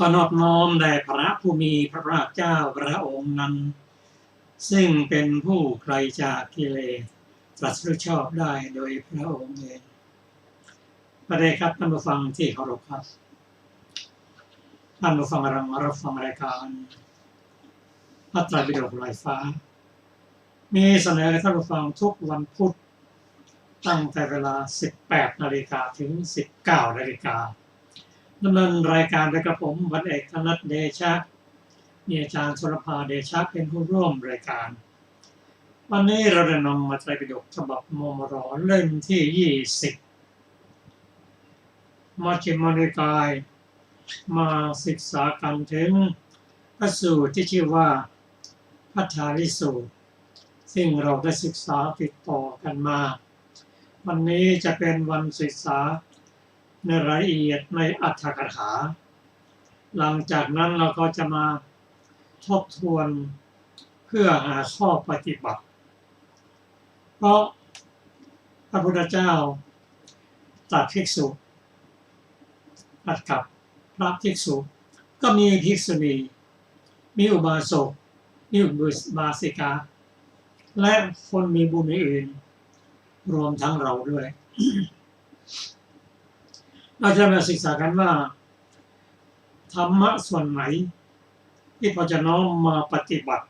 ขอนอบน้อมแด่พระผู้มีพระภาคเจ้าพระองค์นั้นซึ่งเป็นผู้ไกลจากกิเลสตรัสรู้ชอบได้โดยพระองค์เองประเดชครับท่านผู้ฟังที่เคารพครับท่านผู้ฟังรับฟังรายการพระไตรปิฎกลอยฟ้ามีเสนอให้ท่านผู้ฟังทุกวันพุธตั้งแต่เวลา 18 นาฬิกาถึง 19 นาฬิกาดำเนินรายการโดยกระผมวัดเอกธนัทเดชะมีอาจารย์ชลภาเดชะเป็นผู้ร่วมรายการวันนี้เราได้นำมาไตรปิฎกฉบับมมร.เล่มที่ 20มัชฌิมนิกายมาศึกษากันถึงพระสูตรที่ชื่อว่าภัททาริสูตรซึ่งเราได้ศึกษาติดต่อกันมาวันนี้จะเป็นวันศึกษาในรายละเอียดในอรรถกถาหลังจากนั้นเราก็จะมาทบทวนเพื่อหาข้อปฏิบัติเพราะพระพุทธเจ้าตรัสภิกษุตรัสกับพระภิกษุก็มีภิกษุณีมีอุบาสกมีอุบาสิกาและคนมีบุญอื่นรวมทั้งเราด้วย เราจะมาศึกษากันว่าธรรมะส่วนไหนที่พอจะน้อมมาปฏิบัติ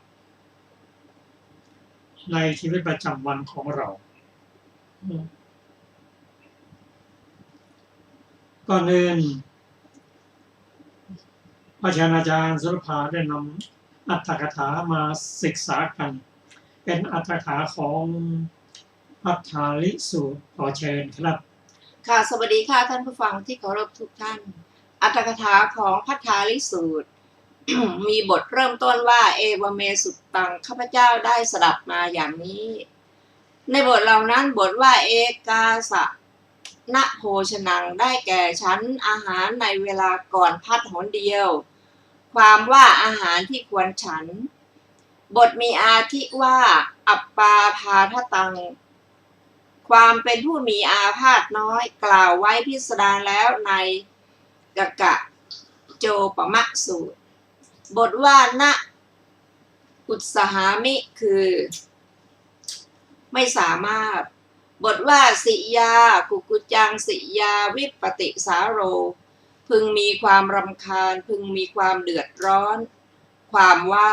ในชีวิตประจำวันของเราก่อนอื่นพระอาจารย์ชลภาได้นำอรรถกถามาศึกษากันเป็นอรรถกถาของภัททาริสูตรขอเชิญครับค่ะสวัสดีค่ะท่านผู้ฟังที่เคารพทุกท่าน อรรถกถาของพัทธาลิสูตร มีบทเริ่มต้นว่าเอวเมสุตตังข้าพเจ้าได้สดับมาอย่างนี้ในบทเหล่านั้นบทว่าเอกาสะณโภชนังได้แก่ฉันอาหารในเวลาก่อนพัดหนเดียวความว่าอาหารที่ควรฉันบทมีอาทิว่าอัปปาพาทตังความเป็นผู้มีอาพาธน้อยกล่าวไว้พิสดารแล้วในกกะโจปมะสูตรบทว่าณอุตสหามิคือไม่สามารถบทว่าสิยากุกุจังสิยาวิปติสาโรพึงมีความรำคาญพึงมีความเดือดร้อนความว่า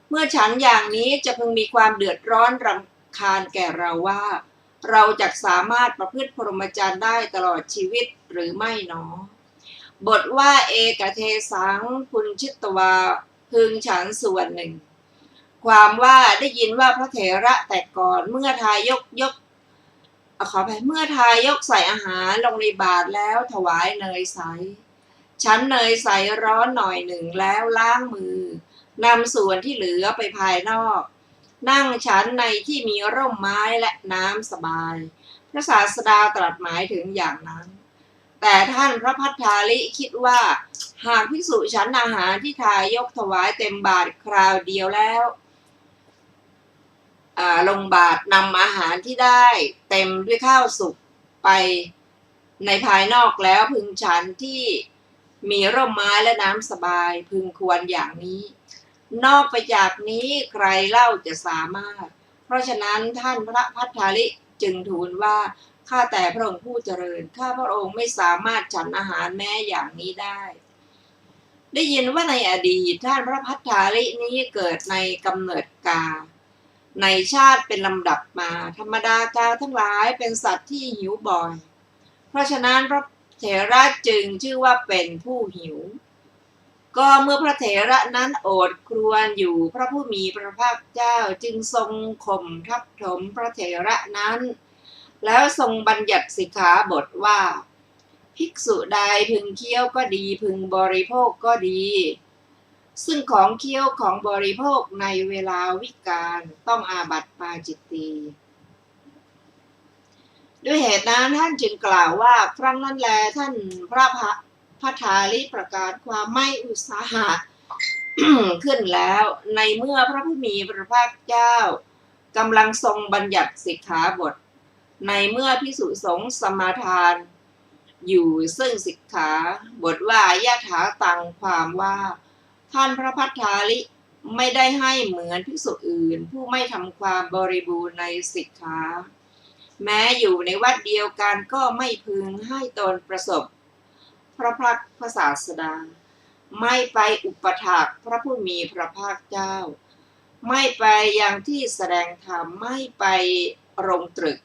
เมื่อฉันอย่างนี้จะพึงมีความเดือดร้อนรำคาญแก่เราว่าเราจะสามารถประพฤติพรหมจรรย์ได้ตลอดชีวิตหรือไม่หนอบทว่าเอกเทสังพุนชิตวาพึงฉันส่วนหนึ่งความว่าได้ยินว่าพระเถระแต่ก่อนเมื่อทายกเมื่อทายกใส่อาหารลงในบาตรแล้วถวายเนยใสฉันเนยใสร้อนหน่อยหนึ่งแล้วล้างมือนำส่วนที่เหลือไปภายนอกนั่งฉันในที่มีร่มไม้และน้ำสบายพระศาสดาตรัสหมายถึงอย่างนั้นแต่ท่านพระพัทธาลิคิดว่าหากภิกษุฉันอาหารที่ทายกถวายเต็มบาตรคราวเดียวแล้วลงบาตรนำอาหารที่ได้เต็มด้วยข้าวสุกไปในภายนอกแล้วพึงฉันที่มีร่มไม้และน้ำสบายพึงควรอย่างนี้นอกไปจากนี้ใครเล่าจะสามารถเพราะฉะนั้นท่านพระพัทธาลิจึงทูลว่าข้าแต่พระองค์ผู้เจริญข้าพระองค์ไม่สามารถฉันอาหารแม้อย่างนี้ได้ยินว่าในอดีตท่านพระพัทธาลินี้เกิดในกำเนิดกาในชาติเป็นลำดับมาธรรมดากาทั้งหลายเป็นสัตว์ที่หิวบ่อยเพราะฉะนั้นพระเถระจึงชื่อว่าเป็นผู้หิวก็เมื่อพระเถระนั้นโอดครวญอยู่พระผู้มีพระภาคเจ้าจึงทรงข่มทับถมพระเถระนั้นแล้วทรงบัญญัติสิกขาบทว่าภิกษุใดพึงเคี้ยวก็ดีพึงบริโภคก็ดีซึ่งของเคี้ยวของบริโภคในเวลาวิกาลต้องอาบัติปาจิตตีด้วยเหตุนั้นท่านจึงกล่าวว่าครั้งนั้นแลท่านพระพัทธาลิประกาศความไม่อุตสาหะ ขึ้นแล้วในเมื่อพระผู้มีพระภาคเจ้ากำลังทรงบัญญัติสิกขาบทในเมื่อภิกษุสงฆ์สมาทานอยู่ซึ่งสิกขาบทว่ายะถาตังความว่าท่านพระพัทธาลิไม่ได้ให้เหมือนภิกษุอื่นผู้ไม่ทำความบริบูรณ์ในสิกขาแม้อยู่ในวัดเดียวกันก็ไม่พึงให้ตนประสบพระพักพระศาสดาไม่ไปอุปถากพระผู้มีพระภาคเจ้าไม่ไปยังที่แสดงธรรมไม่ไปรงตรึก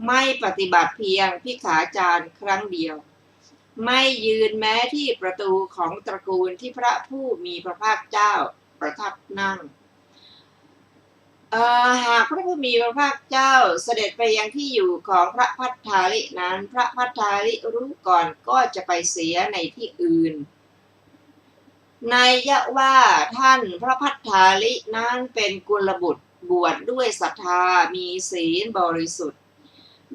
ไม่ปฏิบัติเพียงภิกขาจารย์ครั้งเดียวไม่ยืนแม้ที่ประตูของตระกูลที่พระผู้มีพระภาคเจ้าประทับนั่งหากพระผู้มีพระภาคเจ้าเสด็จไปยังที่อยู่ของพระพัทธาลินั้นพระพัทธาลิรู้ก่อนก็จะไปเสียในที่อื่นนัยยะว่าท่านพระพัทธาลินั้นเป็นกุลบุตรบวชด้วยศรัทธามีศีลบริสุทธิ์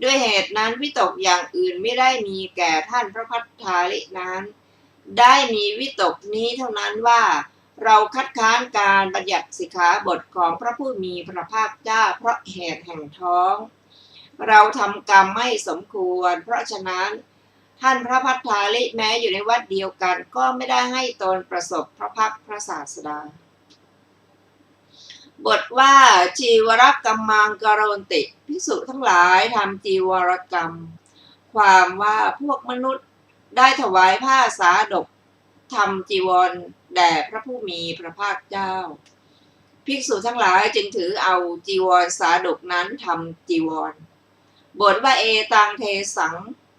ด้วยเหตุนั้นวิตกอย่างอื่นไม่ได้มีแก่ท่านพระพัทธาลินั้นได้มีวิตกนี้เท่านั้นว่าเราคัดค้านการบัญญัติสิกขาบทของพระผู้มีพระภาคเจ้าเพราะเหตุแห่งท้องเราทำกรรมไม่สมควรเพราะฉะนั้นท่านพระพัทธาลิแม้อยู่ในวัดเดียวกันก็ไม่ได้ให้ตนประสบพระพักพระศาสดาบทว่าจีวรกรรมังกโรนติภิกษุทั้งหลายทำจีวรกรรมความว่าพวกมนุษย์ได้ถวายผ้าสาดกทำจีวรแด่พระผู้มีพระภาคเจ้าภิกษุทั้งหลายจึงถือเอาจีวรสาดกนั้นทำจีวรบทว่าเอตังเทสัง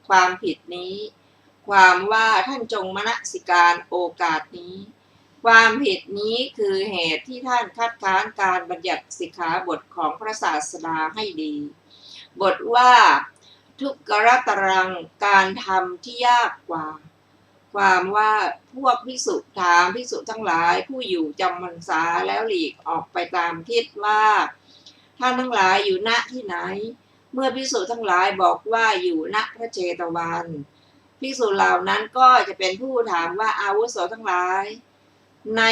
ความผิดนี้ความว่าท่านจงมนสิการโอกาสนี้ความผิดนี้คือเหตุที่ท่านคัดค้านการบัญญัติสิกขาบทของพระศาสดาให้ดีบทว่าทุกขตรังการทำที่ยากกว่า ความว่าพวกภิกษุถามภิกษุทั้งหลายผู้อยู่จำพรรษาแล้วหลีกออกไปตามทิศว่าท่านทั้งหลายอยู่ณที่ไหนเมื่อภิกษุทั้งหลายบอกว่าอยู่ณพระเชตวันภิกษุเหล่านั้นก็จะเป็นผู้ถามว่าอาวุโสทั้งหลายใน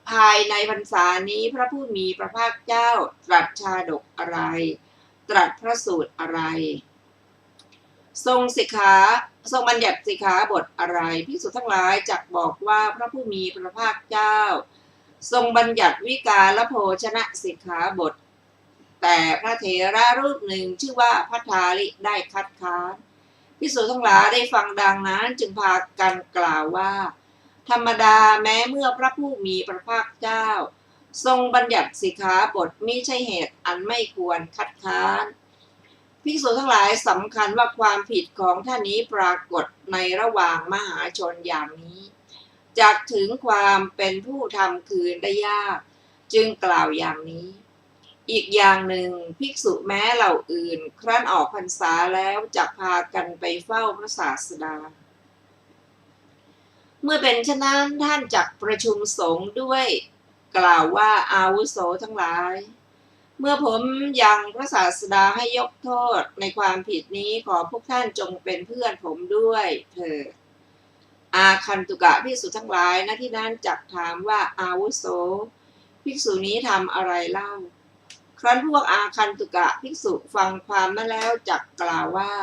ภายในพรรษานี้พระผู้มีพระภาคเจ้าตรัสชาดกอะไรตรัสพระสูตรอะไรทรงบัญญัติสิกขาบทอะไรภิกษุทั้งหลายจักบอกว่าพระผู้มีพระภาคเจ้าทรงบัญญัติวิกาลโภชนะสิกขาบทแต่พระเถระรูปหนึ่งชื่อว่าพัทธาลิได้คัดค้านภิกษุทั้งหลายได้ฟังดังนั้นจึงพากันกล่าวว่าธรรมดาแม้เมื่อพระผู้มีพระภาคเจ้าทรงบัญญัติสิกขาบทมิใช่เหตุอันไม่ควรคัดค้านภิกษุทั้งหลายสำคัญว่าความผิดของท่านนี้ปรากฏในระหว่างมหาชนอย่างนี้จักถึงความเป็นผู้ทำคืนได้ยากจึงกล่าวอย่างนี้อีกอย่างหนึ่งภิกษุแม้เหล่าอื่นครั้นออกพรรษาแล้วจักพากันไปเฝ้าพระศาสดาเมื่อเป็นฉะนั้นท่านจักประชุมสงฆ์ด้วยกล่าวว่าอาวุโสทั้งหลายเมื่อผมยังพระศาสดาให้ยกโทษในความผิดนี้ขอพวกท่านจงเป็นเพื่อนผมด้วยเถิดอาคันตุกะภิกษุทั้งหลายณที่นั้นจักถามว่าอาวุโสภิกษุนี้ทำอะไรเล่าครั้นพวกอาคันตุกะภิกษุฟังความนั้นแล้วจักกล่าวว่า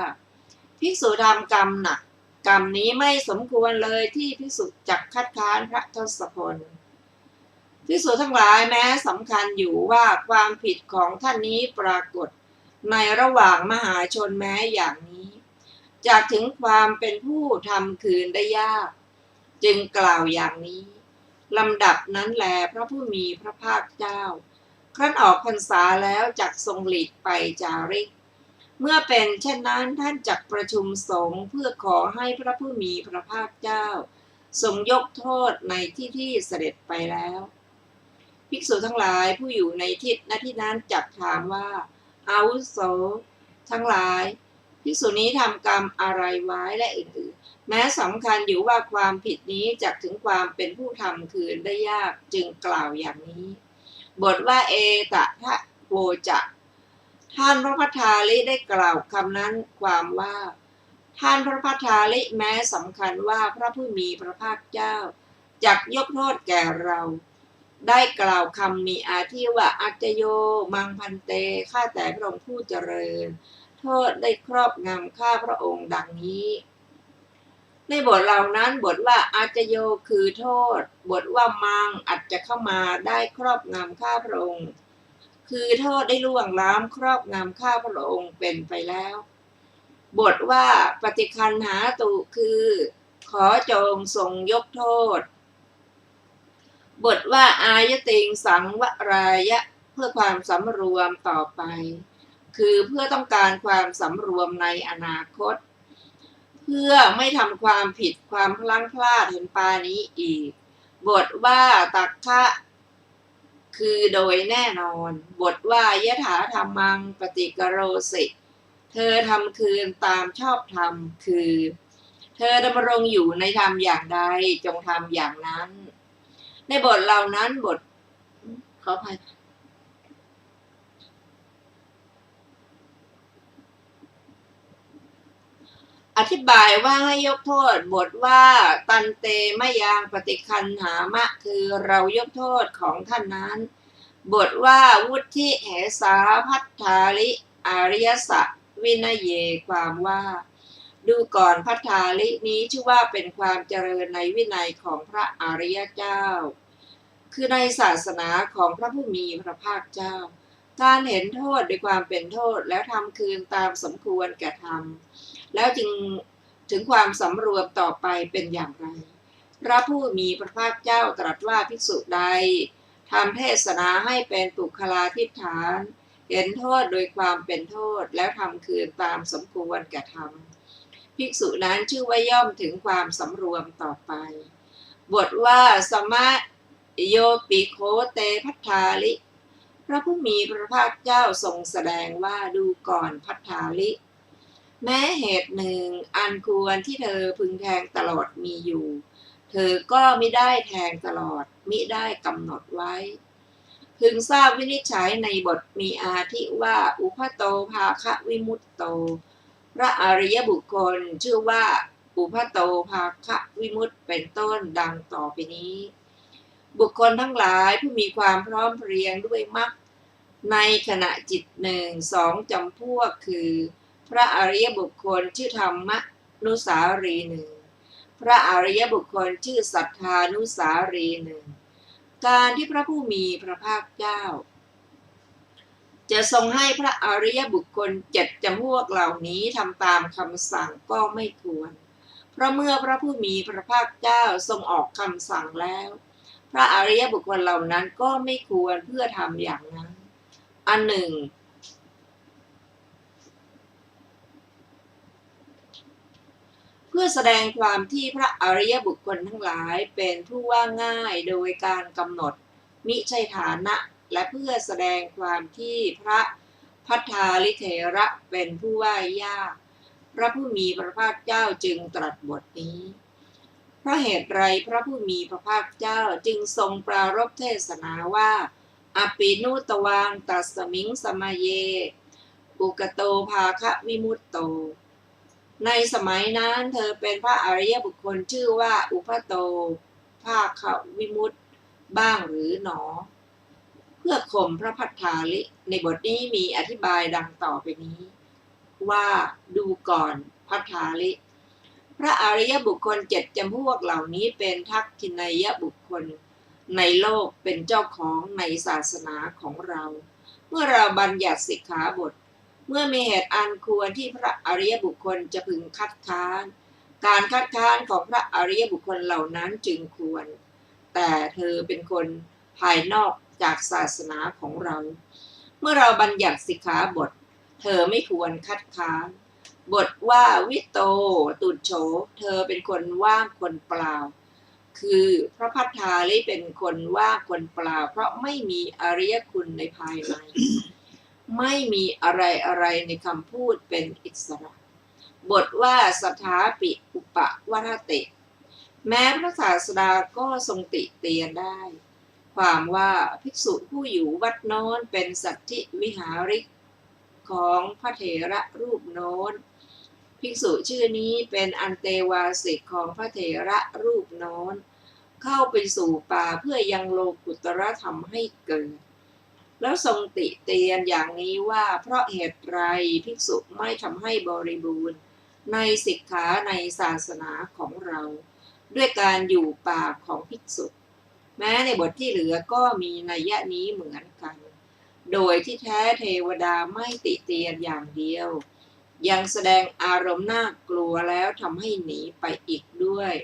ภิกษุทำกรรมหนักกรรมนี้ไม่สมควรเลยที่ภิกษุจักคัดค้านพระทศพลภิกษุทั้งหลายแม้สำคัญอยู่ว่าความผิดของท่านนี้ปรากฏในระหว่างมหาชนแม้อย่างนี้จากถึงความเป็นผู้ทำคืนได้ยากจึงกล่าวอย่างนี้ลำดับนั้นแลพระผู้มีพระภาคเจ้าครั้นออกพรรษาแล้วจักทรงหลีกไปจาริกเมื่อเป็นเช่นนั้นท่านจักประชุมสงฆ์เพื่อขอให้พระผู้มีพระภาคเจ้าทรงยกโทษในที่เสด็จไปแล้วภิกษุทั้งหลายผู้อยู่ในทิศณที่นั้นจักถามว่าอาวุโสทั้งหลายภิกษุนี้ทำกรรมอะไรไว้และอื่นๆแม้สำคัญอยู่ว่าความผิดนี้จักถึงความเป็นผู้ทำคืนได้ยากจึงกล่าวอย่างนี้บทว่าเอตทะโวจะท่านพระพัทธาลิได้กล่าวคำนั้นความว่าท่านพระพัทธาลิแม้สำคัญว่าพระผู้มีพระภาคเจ้าจักยกโทษแก่เราได้กล่าวคำมีอาทิว่าอัจโยมังพันเตข้าแต่พระองค์ผู้เจริญโทษได้ครอบงำข้าพระองค์ดังนี้ในบทเหล่านั้นบทว่าอัจโยคือโทษบทว่ามังอาจจะเข้ามาได้ครอบงำข้าพระองค์คือโทษได้ล่วงล้ำครอบงำข้าพระองค์เป็นไปแล้วบทว่าปฏิคันหาตุคือขอจงทรงยกโทษบทว่าอายติงสังวรายะเพื่อความสำรวมต่อไปคือเพื่อต้องการความสำรวมในอนาคตเพื่อไม่ทำความผิดความพลั้งพลาดเห็นปานี้อีกบทว่าตักขะคือโดยแน่นอนบทว่ายถาธรรมังปฏิกโรสิเธอทำคืนตามชอบธรรมคือเธอดำรงอยู่ในธรรมอย่างใดจงทำอย่างนั้นในบทเหล่านั้นบทขออภัยอธิบายว่าให้ยกโทษบทว่าตันเตมะยังปฏิคันหามะคือเรายกโทษของท่านนั้นบทว่าวุฒิเหสาพัทธาลิอริยสัจวินเยความว่าดูก่อนพัทธาลินี้ชื่อว่าเป็นความเจริญในวินัยของพระอริยเจ้าคือในศาสนาของพระผู้มีพระภาคเจ้าการเห็นโทษด้วยความเป็นโทษแล้วทำคืนตามสมควรแก่ธรรมแล้วจึงถึงความสำรวมต่อไปเป็นอย่างไรพระผู้มีพระภาคเจ้าตรัสว่าภิกษุใดทำเทศนาให้เป็นปุคลาธิฐานเห็นโทษโดยความเป็นโทษแล้วทำคืนตามสมควรแก่ธรรมภิกษุนั้นชื่อว่าย่อมถึงความสำรวมต่อไปบทว่าสมะโยปิโคเตพัทธาลิพระผู้มีพระภาคเจ้าทรงแสดงว่าดูก่อนพัทธาลิ แม้เหตุหนึ่งอันควรที่เธอพึงแทงตลอดมีอยู่ เธอก็มิได้แทงตลอดมิได้กำหนดไว้พึงทราบวินิจฉัยในบทมีอาทิว่าอุปโตภาคะวิมุตโตพระอริยบุคคลชื่อว่าอุปโตภาคะวิมุตติเป็นต้นดังต่อไปนี้ บุคคลทั้งหลายผู้มีความพร้อมเพรียงด้วยมรรคในขณะจิตหนึ่งสองจำพวกคือพระอริยบุคคลชื่อธรรมนุสารีหนึ่งพระอริยบุคคลชื่อสัทธานุสารีหนึ่งการที่พระผู้มีพระภาคเจ้าจะทรงให้พระอริยบุคคล7จำพวกเหล่านี้ทำตามคำสั่งก็ไม่ควรเพราะเมื่อพระผู้มีพระภาคเจ้าทรงออกคำสั่งแล้วพระอริยบุคคลเหล่านั้นก็ไม่ควรเพื่อทำอย่างนั้นอันหนึ่งเพื่อแสดงความที่พระอริยบุคคลทั้งหลายเป็นผู้ว่าง่ายโดยการกำหนดมิใช่ฐานะและเพื่อแสดงความที่พระภัททาลิเถระเป็นผู้ว่ายากพระผู้มีพระภาคเจ้าจึงตรัสบทนี้เพราะเหตุไรพระผู้มีพระภาคเจ้าจึงทรงปรารภเทศนาว่าอปินุตวังตัสมิงสมเยอุกโตภาคะวิมุตโตในสมัยนั้นเธอเป็นพระอริยบุคคลชื่อว่าอุปโตภาคะวิมุตติบ้างหรือหนอเพื่อข่มพระภัททาลิในบทนี้มีอธิบายดังต่อไปนี้ว่าดูก่อนภัททาลิพระอริยบุคคล7จำพวกเหล่านี้เป็นทักขินัยบุคคลในโลกเป็นเจ้าของในศาสนาของเราเมื่อเราบัญญัติสิกขาบทเมื่อมีเหตุอันควรที่พระอริยบุคคลจะพึงคัดค้านการคัดค้านของพระอริยบุคคลเหล่านั้นจึงควรแต่เธอเป็นคนภายนอกจากศาสนาของเราเมื่อเราบัญญัติสิกขาบทเธอไม่ควรคัดค้านบทว่าวิโตตุจโฉเธอเป็นคนว่างคนเปล่าคือพระภัททาลิเป็นคนว่างคนเปล่าเพราะไม่มีอริยคุณในภายในไม่มีอะไรในคำพูดเป็นอิสระบทว่าสถาปิอุปวรติแม้พระศาสดาก็ทรงติเตียนได้ความว่าภิกษุผู้อยู่วัดโน้นเป็นสัตถิวิหาริกของพระเถระรูปโน้นภิกษุชื่อนี้เป็นอันเตวาสิกของพระเถระรูปโน้นเข้าไปสู่ป่าเพื่อยังโลกุตรธรรมให้เกิดแล้วทรงติเตียนอย่างนี้ว่าเพราะเหตุไรภิกษุไม่ทำให้บริบูรณ์ในสิกขาในศาสนาของเราด้วยการอยู่ป่าของภิกษุแม้ในบทที่เหลือก็มีนัยยะนี้เหมือนกันโดยที่แท้เทวดาไม่ติเตียนอย่างเดียวยังแสดงอารมณ์น่ากลัวแล้วทำให้หนีไปอีกด้วย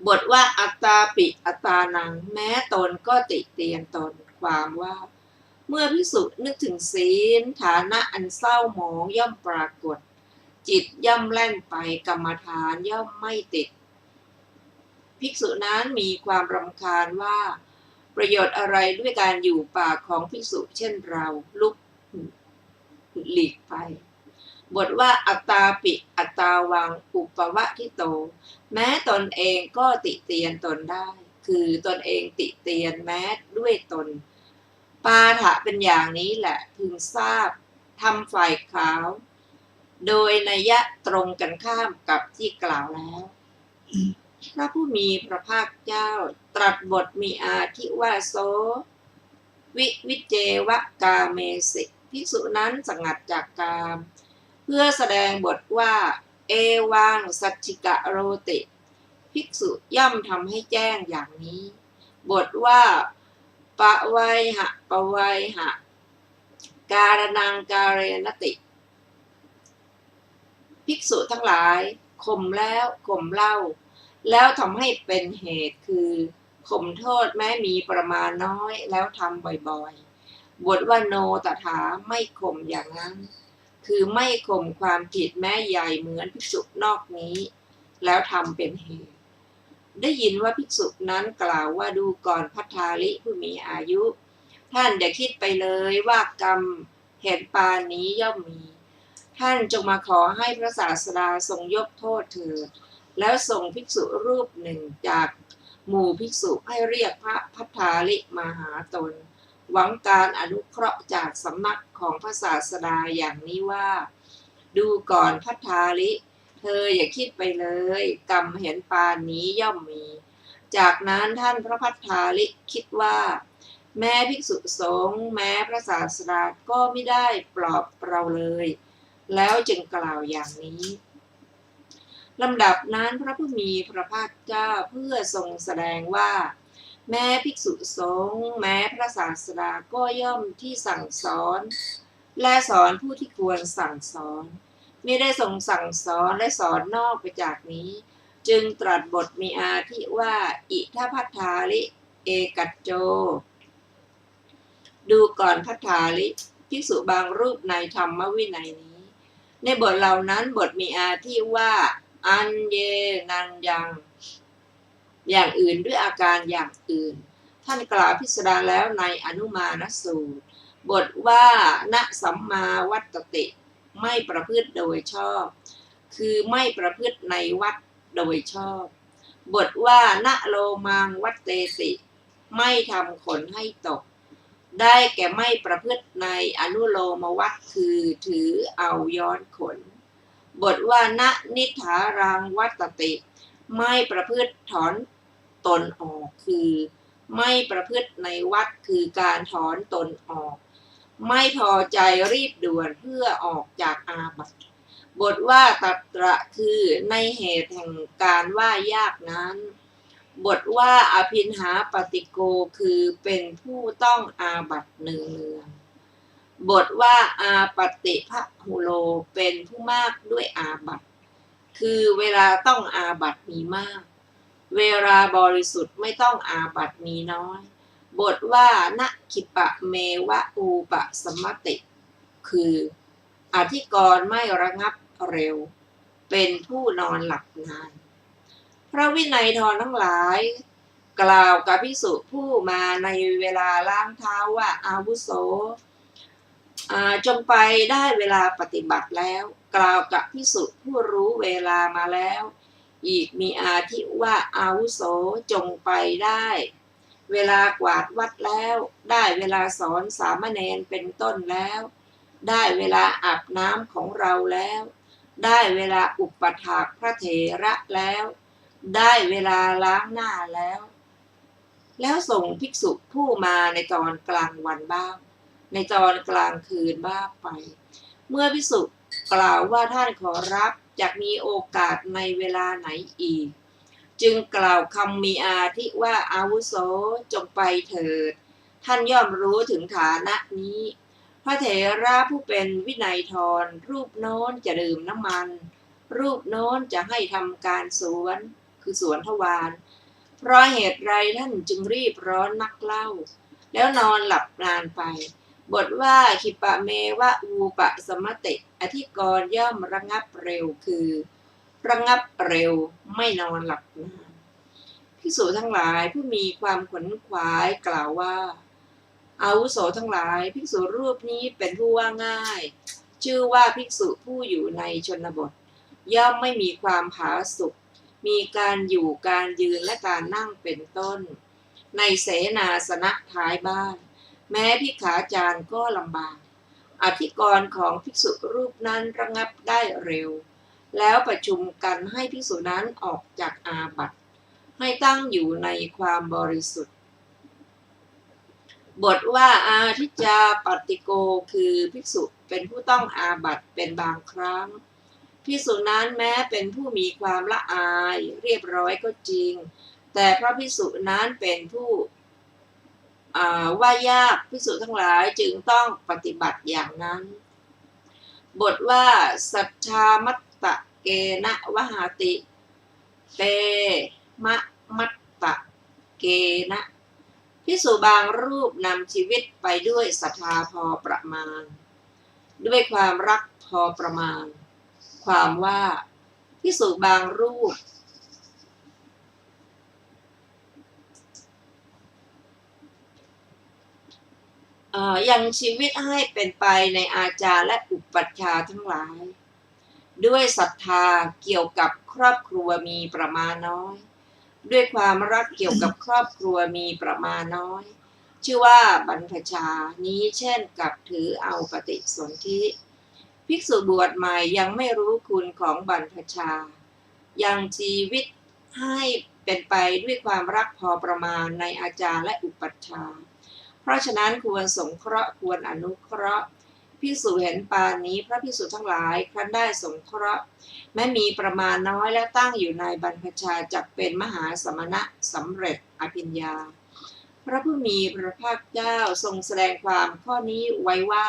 บทว่าอัตตาปิอัตตานังแม้ตนก็ติเตียนตนความว่าเมื่อภิกษุนึกถึงศีลฐานะอันเศร้าหมองย่อมปรากฏจิตย่อมแล่นไปกรรมฐานย่อมไม่ติดภิกษุนั้นมีความรำคาญว่าประโยชน์อะไรด้วยการอยู่ป่าของภิกษุเช่นเราลุกหลีกไปบทว่าอัตตาปิอัตตาวังอุปวะทิโตแม้ตนเองก็ติเตียนตนได้คือตนเองติเตียนแม้ด้วยตนปาฐะเป็นอย่างนี้แหละพึงทราบทำฝ่ายขาวโดยนัยยะตรงกันข้ามกับที่กล่าวแล้วพระผู้มีพระภาคเจ้าตรัสบทมีอาทิว่าโสวิเจวะกาเมสิภิกษุนั้นสงัดจากกามเพื่อแสดงบทว่าเอวังสัจจิกะโรติภิกษุย่อมทำให้แจ้งอย่างนี้บทว่าปะไวหะปะไวหะการนังการเรนติภิกษุทั้งหลายข่มแล้วข่มเล่าแล้วทำให้เป็นเหตุคือข่มโทษแม้มีประมาณน้อยแล้วทำบ่อยๆบทว่าโนตถาไม่ข่มอย่างนั้นคือไม่ข่มความผิดแม้ใหญ่เหมือนภิกษุนอกนี้แล้วทำเป็นเหตุได้ยินว่าภิกษุนั้นกล่าวว่าดูก่อนภัททาลิผู้มีอายุท่านอย่าคิดไปเลยว่ากรรมเหตุปานนี้ย่อมมีท ท่านจงมาขอให้พระศาสดาทรงยกโทษเถิดแล้วส่งภิกษุรูปหนึ่งจากหมู่ภิกษุให้เรียกพระพัทธาลิมาหาตนหวังการอนุเคราะห์จากสำนักของพระศาสดาอย่างนี้ว่าดูก่อนพัทธาลิเธออย่าคิดไปเลยกรรมเห็นปานนี้ย่อมมีจากนั้นท่านพระพัทธาลิคิดว่าแม้ภิกษุสงฆ์แม้พระศาสดาก็ไม่ได้ปลอบเราเลยแล้วจึงกล่าวอย่างนี้ลำดับนั้นพระผู้มีพระภาคเจ้าเพื่อทรงแสดงว่าแม้ภิกษุสงฆ์แม้พระศาสดาก็ย่อมที่สั่งสอนและสอนผู้ที่ควรสั่งสอนไม่ได้ทรงสั่งสอนและสอนนอกไปจากนี้จึงตรัสบทมีอาทิว่าอิทัพพัทธาลิเอกัจโจดูก่อนพัทธาลิภิกษุบางรูปในธรรมวินัยนี้ในบทเหล่านั้นบทมีอาทิว่าอันเยนันยังอย่างอื่นด้วยอาการอย่างอื่นท่านกล่าวพิสดารแล้วในอนุมานสูตรบทว่าณสัมมาวัตติไม่ประพฤติโดยชอบคือไม่ประพฤติในวัดโดยชอบบทว่าณโลมังวัตเตติไม่ทำขนให้ตกได้แก่ไม่ประพฤติในอนุโลมวัตคือถือเอาย้อนขนบทว่าณนิฐารังวัตติไม่ประพฤติถอนตนออกคือไม่ประพฤติในวัดคือการถอนตนออกไม่พอใจรีบด่วนเพื่อออกจากอาบัติบทว่าตัตระคือในเหตุแห่งการว่ายากนั้นบทว่าอภินหาปฏิโกคือเป็นผู้ต้องอาบัติเนืองบทว่าอาปติภหุโลเป็นผู้มากด้วยอาบัติคือเวลาต้องอาบัติมีมากเวลาบริสุทธิ์ไม่ต้องอาบัติมีน้อยบทว่านะคิปะเมวะอูปะสมติคืออธิกรณ์ไม่ระงับเร็วเป็นผู้นอนหลับนานพระวินัยทรทั้งหลายกล่าวกับภิกษุผู้มาในเวลาล้างเท้าว่าอาวุโสจงไปได้เวลาปฏิบัติแล้วกล่าวกับภิกษุผู้รู้เวลามาแล้วอีกมีอาทิว่าอาวุโสจงไปได้เวลากวาดวัดแล้วได้เวลาสอนสามเณรเป็นต้นแล้วได้เวลาอาบน้ำของเราแล้วได้เวลาอุปถากพระเถระแล้วได้เวลาล้างหน้าแล้วส่งภิกษุผู้มาในตอนกลางวันบ้างในตอนกลางคืนบ้างไปเมื่อภิกษุกล่าวว่าท่านขอรับจะมีโอกาสในเวลาไหนอีกจึงกล่าวคำมีอาทิว่าอาวุโสจงไปเถิดท่านย่อมรู้ถึงฐานะนี้พระเถระผู้เป็นวินัยทรรูปโน้นจะดื่มน้ำมันรูปโน้นจะให้ทำการสวนคือสวนทวารเพราะเหตุไรท่านจึงรีบร้อนนักเล่าแล้วนอนหลับนานไปบทว่าขิปะเมวะอูปะสมติอธิกรณ์ย่อมระงับเร็วคือระงับเร็วไม่นอนหลับนานภิกษุทั้งหลายผู้มีความขวนขวายกล่าวว่าอาวุโสทั้งหลายภิกษุรูปนี้เป็นผู้ว่าง่ายชื่อว่าภิกษุผู้อยู่ในชนบทย่อมไม่มีความผาสุกมีการอยู่การยืนและการนั่งเป็นต้นในเสนาสนะท้ายบ้านแม้ภิกขาจารย์ก็ลำบากอธิกรณ์ของภิกษุรูปนั้นระงับได้เร็วแล้วประชุมกันให้ภิกษุนั้นออกจากอาบัติให้ตั้งอยู่ในความบริสุทธิ์บทว่าอาทิจจาปฏิโกคือภิกษุเป็นผู้ต้องอาบัติเป็นบางครั้งภิกษุนั้นแม้เป็นผู้มีความละอายเรียบร้อยก็จริงแต่เพราะภิกษุนั้นเป็นผู้ว่ายากภิกษุทั้งหลายจึงต้องปฏิบัติอย่างนั้นบทว่าสัทธามัตตะเกนะวหาติเตมะมัตตะเกนะภิกษุบางรูปนำชีวิตไปด้วยศรัทธาพอประมาณด้วยความรักพอประมาณความว่าภิกษุบางรูป ยังชีวิตให้เป็นไปในอาจารย์และอุปัชฌาย์ทั้งหลายด้วยศรัทธาเกี่ยวกับครอบครัวมีประมาณน้อยด้วยความรักเกี่ยวกับครอบครัวมีประมาณน้อยชื่อว่าบรรพชานี้เช่นกับถือเอาปฏิสนธิภิกษุบวชใหม่ยังไม่รู้คุณของบรรพชายังชีวิตให้เป็นไปด้วยความรักพอประมาณในอาจารย์และอุปัชฌาย์เพราะฉะนั้นควรสงเคราะห์ควรอนุเคราะห์ภิกษุเห็นปานนี้พระภิกษุทั้งหลายครั้นได้สงเคราะห์แม้มีประมาณน้อยและตั้งอยู่ในบรรพชาจักเป็นมหาสมณะสำเร็จอภิญญาพระผู้มีพระภาคเจ้าทรงแสดงความข้อนี้ไว้ว่า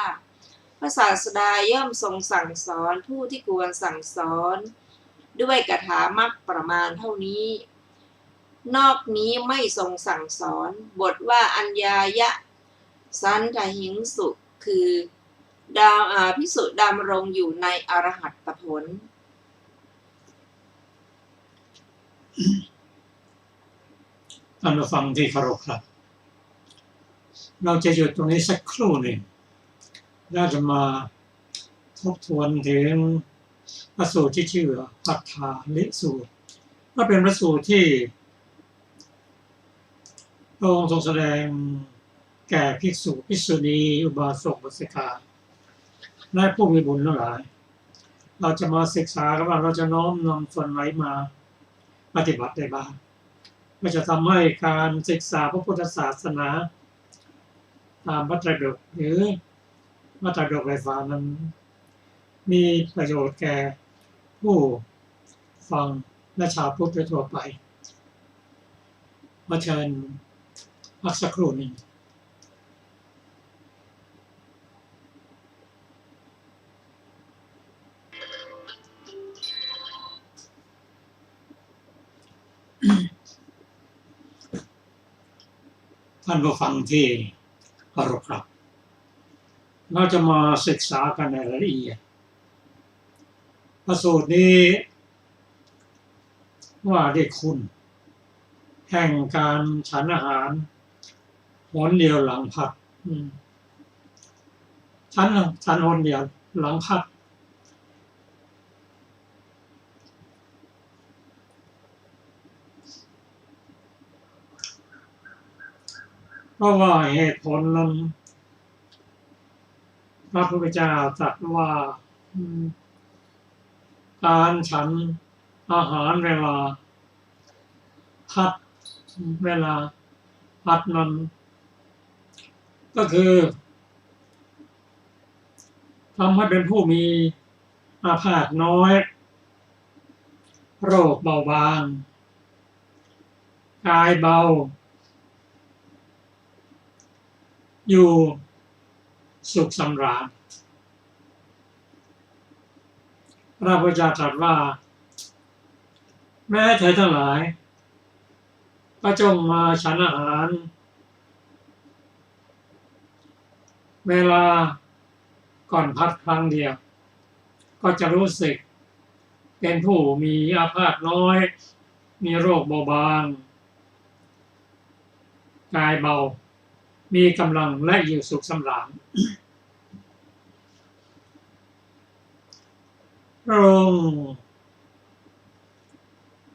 พระศาสดาย่อมทรงสั่งสอนผู้ที่ควรสั่งสอนด้วยกถามรรคประมาณเท่านี้นอกนี้ไม่ทรงสั่งสอนบทว่าอัญญายะสันทหิงสุคือภิกษุดำรงอยู่ในอรหัตผลท่านผู้ฟังที่เคารพครับเราจะหยุดตรงนี้สักครู่หนึ่งแล้วจะมาทบทวนถึงพระสูตรที่ชื่อปัฏฐาลิสูตรก็เป็นพระสูตรที่พระองค์ทรงแสดงแก่ภิกษุภิกษุณีอุบาสกอุบาสิกาและผู้มีบุญทั้งหลายเราจะมาศึกษากันว่าเราจะน้อมนำส่วนไหนมาปฏิบัติได้บ้างก็จะทำให้การศึกษาพระพุทธศาสนาตามพระไตรปิฎกหรือพระไตรปิฎกไร้ฟ้านั้นมีประโยชน์แก่ผู้ฟังและชาวพุทธทั่วไปขอเชิญพักสักครู่หนึ่งท่านผู้ฟังที่เคารพครับเราจะมาศึกษากันในรายละเอียดพระสูตรนี้ว่าด้วยคุณแห่งการฉันอาหารหนเดียวหลังพัดฉันหนเดียวหลังพัดเพราะว่าเหตุผลนั้นพระพุทธเจ้าตรัสว่าการฉันอาหารเวลาพัดนั้นก็คือทำให้เป็นผู้มีอาพาธน้อยโรคเบาบางกายเบาอยู่สุขสำราญพระพุทธเจ้าตรัสว่าแม้เธอทั้งหลายก็จงมาฉันอาหารเวลาก่อนพัดครั้งเดียวก็จะรู้สึกเป็นผู้มีอาพาธน้อยมีโรคเบาบางกายเบามีกำลังและอยู่สุขสำราญพระองค์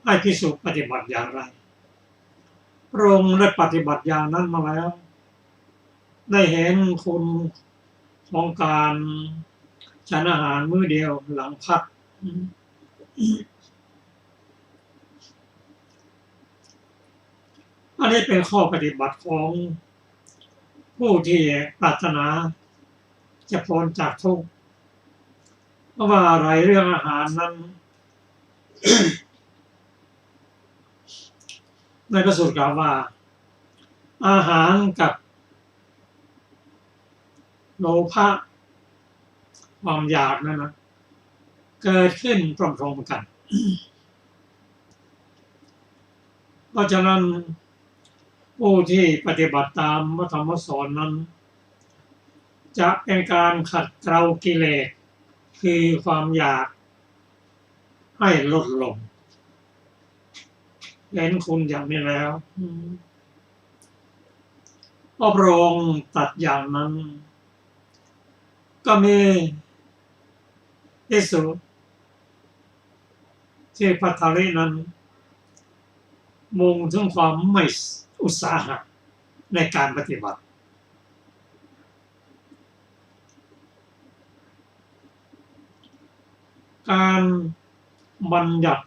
ให้ภิกษุปฏิบัติอย่างไรพระองค์ได้ปฏิบัติอย่างนั้นมาแล้วได้เห็นคุณของการฉันอาหารมื้อเดียวหลังพัดอันนี้เป็นข้อปฏิบัติของผู้ที่ปรารถนาจะพ้นจากทุกข์เพราะว่าอะไรเรื่องอาหารนั้น ในพระสูตรกล่าวว่าอาหารกับโลภะความอยากนั่นนะเกิดขึ้นพร้อมๆกัน เพราะฉะนั้นผู้ที่ปฏิบัติตามพระธรรมสอนนั้นจะเป็นการขัดเกลากิเลสคือความอยากให้ลดลงเห็นคุณอย่างนี้แล้ว พระองค์ตรัสอย่างนั้นก็มีภิกษุที่ภัททารินั้นมุ่งถึงความไม่อุตสาหะในการปฏิบัติการบัญญัติ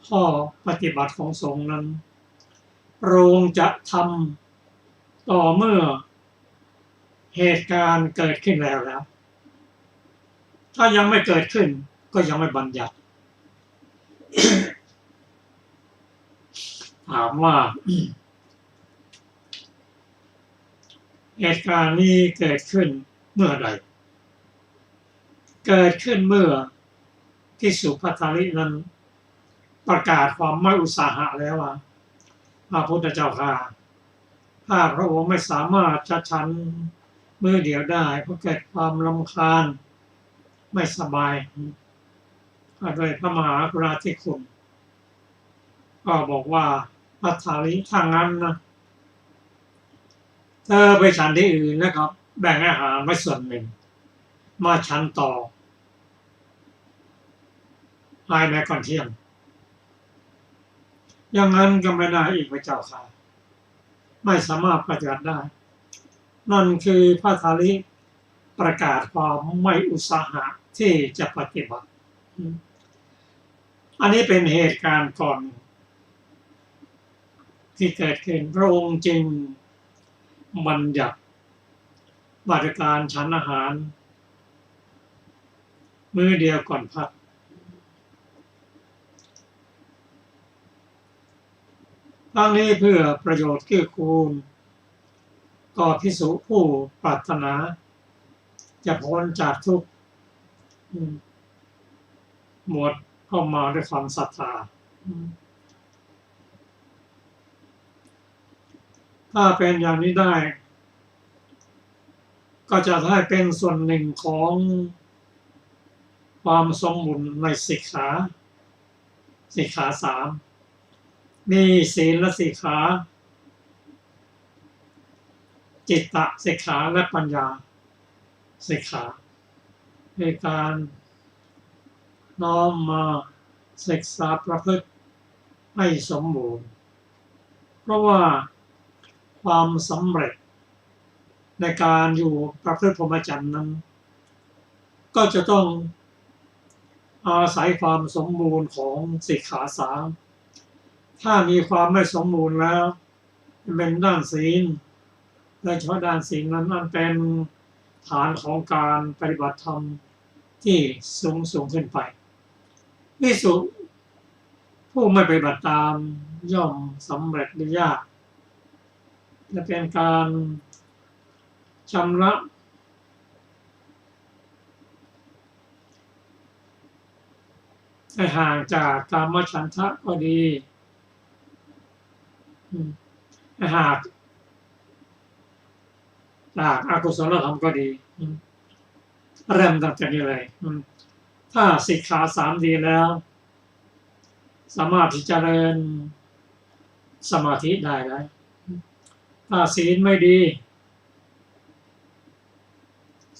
ข้อปฏิบัติของสงฆ์นั้นพระองค์จะทำต่อเมื่อเหตุการณ์เกิดขึ้นแล้วถ้ายังไม่เกิดขึ้นก็ยังไม่บัญญัติ ถามว่า เหตุการณ์นี้เกิดขึ้นเมื่อใดเกิดขึ้นเมื่อภิกษุภัททารินั้นประกาศความไม่อุตสาหะแล้วว่าพระพุทธเจ้าข้าถ้าพระองค์ไม่สามารถจะฉันมื้อเดียวได้เพราะเกิดความรำคาญไม่สบายด้วยพระมหากรุณาธิคุณก็บอกว่าภัททาริถ้างั้นนะเธอไปฉันที่อื่นนะครับแบ่งอาหารไว้ส่วนหนึ่งมาฉันต่อภายในก่อนเที่ยงอย่างนั้นก็ไม่ได้อีกพระเจ้าค่ะไม่สามารถปฏิบัติได้นั่นคือพระภัททาริประกาศความไม่อุตสาหะที่จะปฏิบัติอันนี้เป็นเหตุการณ์ก่อนที่เกิดขึ้นพระองค์จึงบัญญัติว่าด้วยการฉันอาหารมื้อเดียวก่อนพักทั้งนี้เพื่อประโยชน์เกื้อกูลต่อภิกษุผู้ปรารถนาจะพ้นจากทุกข์หมดเข้ามาด้วยความศรัทธาถ้าเป็นอย่างนี้ได้ก็จะได้เป็นส่วนหนึ่งของความสมบูรณ์ในสิกขาสามมีศีลสิกขาจิตตสิกขาและปัญญาสิกขาในการน้อมมาศึกษาประพฤติให้สมบูรณ์เพราะว่าความสำเร็จในการอยู่ประพฤติพรหมจรรย์นั้นก็จะต้องอาศัยความสมบูรณ์ของสิกขาสามถ้ามีความไม่สมบูรณ์แล้วเป็นด้านศีลโดยเฉพาะด้านศีลนั้นมันเป็นฐานของการปฏิบัติธรรมที่สูงขึ้นไปภิกษุผู้ไม่ปฏิบัติตามย่อมสำเร็จได้ยากจะเป็นการชำระให้ห่างจากกามฉันทะก็ดีให้ห่างจากอกุศลธรรมก็ดีเริ่มตั้งแต่นี้เลยถ้าสิกขาสามดีแล้วสามารถที่จะเจริญสมาธิได้แล้วถ้าศีลไม่ดี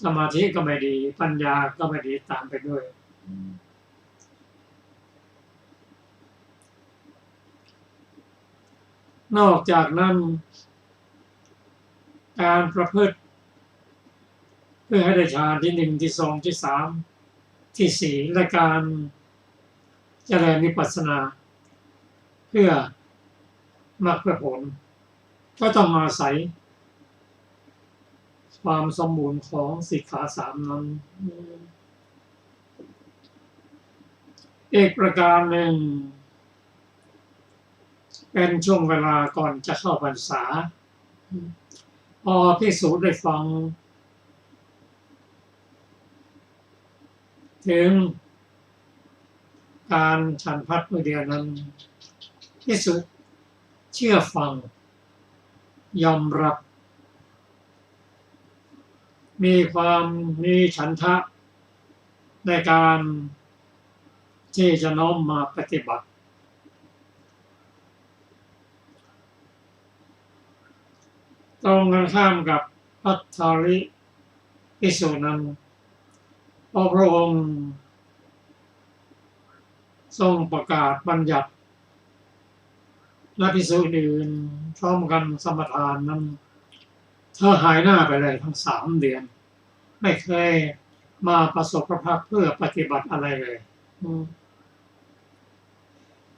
สมาธิก็ไม่ดีปัญญาก็ไม่ดีตามไปด้วยนอกจากนั้นการประพฤติเพื่อให้ได้ฌานที่หนึ่งที่สองที่สามที่สี่และการเจริญวิปัสสนาเพื่อมรรคผลก็ต้องอาศัยความสมบูรณ์ของสิกขาสามนั้นอีกประการหนึ่งเป็นช่วงเวลาก่อนจะเข้าพรรษาพอภิกษุได้ฟังถึงการฉันพัดมื้อเดียวนั้นภิกษุเชื่อฟังยอมรับมีฉันทะในการที่จะน้อมมาปฏิบัติ ตรงกันข้ามกับภัททาลิภิกษุนั้นพระองค์ทรงประกาศบัญญัติและภิกษุอื่นพร้อมกันสมทานนั้นเธอหายหน้าไปเลยทั้ง3 เดือนไม่เคยมาประสบพระพักตร์เพื่อปฏิบัติอะไรเลย